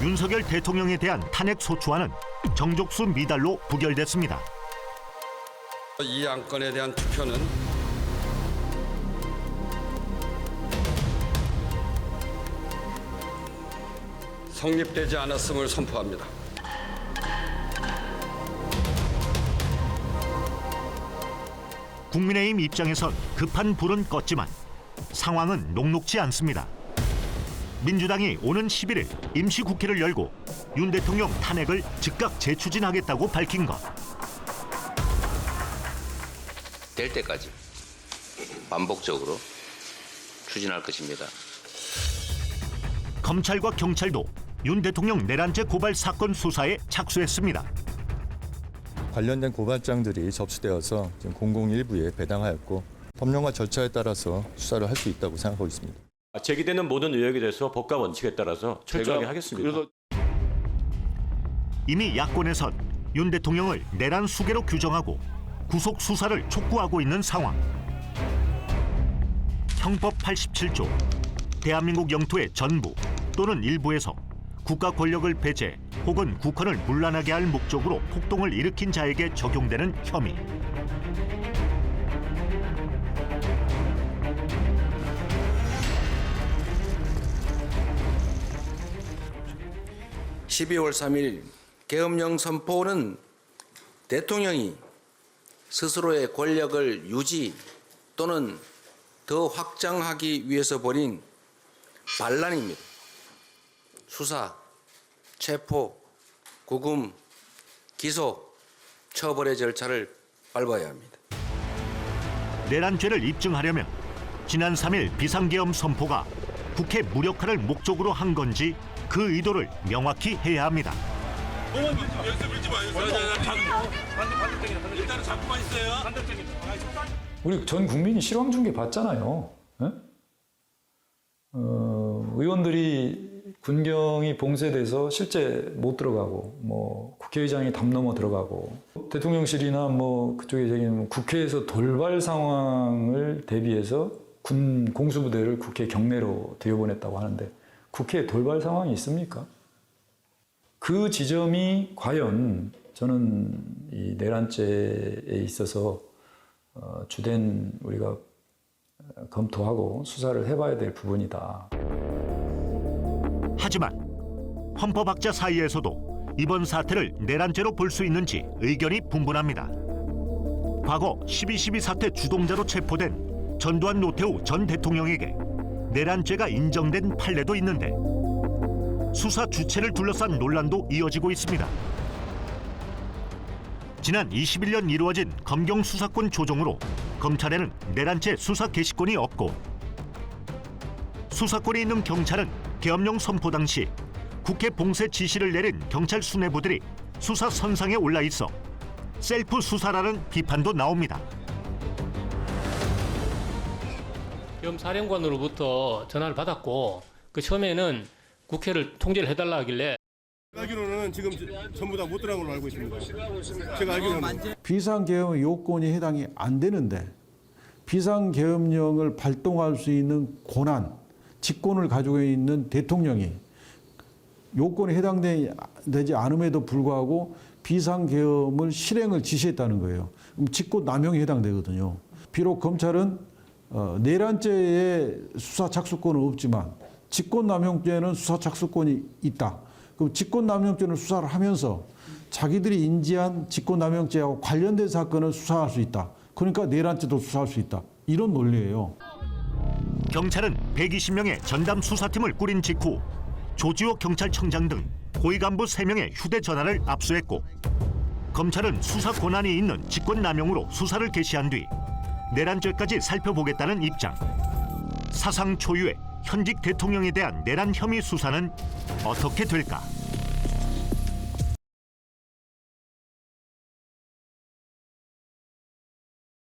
윤석열 대통령에 대한 탄핵 소추안은 정족수 미달로 부결됐습니다. 이 안건에 대한 투표는 성립되지 않았음을 선포합니다. 국민의힘 입장에선 급한 불은 껐지만 상황은 녹록지 않습니다. 민주당이 오는 11일 임시국회를 열고 윤 대통령 탄핵을 즉각 재추진하겠다고 밝힌 것. 될 때까지 반복적으로 추진할 것입니다. 검찰과 경찰도 윤 대통령 내란죄 고발 사건 수사에 착수했습니다. 관련된 고발장들이 접수되어서 지금 001부에 배당하였고 법령과 절차에 따라서 수사를 할 수 있다고 생각하고 있습니다. 제기되는 모든 의혹에 대해서 법과 원칙에 따라서 철저하게 하겠습니다. 이미 야권에선 윤 대통령을 내란 수괴로 규정하고 구속 수사를 촉구하고 있는 상황. 형법 87조 대한민국 영토의 전부 또는 일부에서 국가 권력을 배제 혹은 국헌을 문란하게 할 목적으로 폭동을 일으킨 자에게 적용되는 혐의. (12월 3일) 계엄령 선포는 대통령이 스스로의 권력을 유지 또는 더 확장하기 위해서 벌인 반란입니다. 수사, 체포, 구금, 기소, 처벌의 절차를 밟아야 합니다. 내란죄를 입증하려면 지난 3일 비상계엄 선포가 국회 무력화를 목적으로 한 건지 그 의도를 명확히 해야 합니다. 우리 전 국민이 실황 중계 봤잖아요. 의원들이 군경이 봉쇄돼서 실제 못 들어가고, 국회의장이 담 넘어 들어가고, 대통령실이나 그쪽에 저기 국회에서 돌발 상황을 대비해서 군 공수부대를 국회 경내로 들여보냈다고 하는데 국회에 돌발 상황이 있습니까? 그 지점이 과연 저는 이 내란죄에 있어서 주된 우리가 검토하고 수사를 해봐야 될 부분이다. 하지만 헌법학자 사이에서도 이번 사태를 내란죄로 볼 수 있는지 의견이 분분합니다. 과거 12.12 사태 주동자로 체포된 전두환 노태우 전 대통령에게 내란죄가 인정된 판례도 있는데 수사 주체를 둘러싼 논란도 이어지고 있습니다. 지난 21년 이루어진 검경 수사권 조정으로 검찰에는 내란죄 수사 개시권이 없고 수사권이 있는 경찰은 계엄령 선포 당시 국회 봉쇄 지시를 내린 경찰 수뇌부들이 수사 선상에 올라 있어 셀프 수사라는 비판도 나옵니다. 계엄사령관으로부터 전화를 받았고 그 처음에는 국회를 통제를 해달라 하길래 알기로는 지금 전부 다 못 들어간 걸로 알고 있습니다. 제가 알기로는 비상계엄 요건이 해당이 안 되는데 비상계엄령을 발동할 수 있는 권한, 직권을 가지고 있는 대통령이 요건에 해당되지 않음에도 불구하고 비상계엄을 실행을 지시했다는 거예요. 그럼 직권남용에 해당되거든요. 비록 검찰은 내란죄에 수사 착수권은 없지만 직권남용죄는 수사 착수권이 있다. 그럼 직권남용죄는 수사를 하면서 자기들이 인지한 직권남용죄하고 관련된 사건을 수사할 수 있다. 그러니까 내란죄도 수사할 수 있다. 이런 논리예요. 경찰은 120명의 전담 수사팀을 꾸린 직후 조지호 경찰청장 등 고위 간부 3명의 휴대전화를 압수했고 검찰은 수사 권한이 있는 직권남용으로 수사를 개시한 뒤 내란죄까지 살펴보겠다는 입장. 사상 초유의 현직 대통령에 대한 내란 혐의 수사는 어떻게 될까?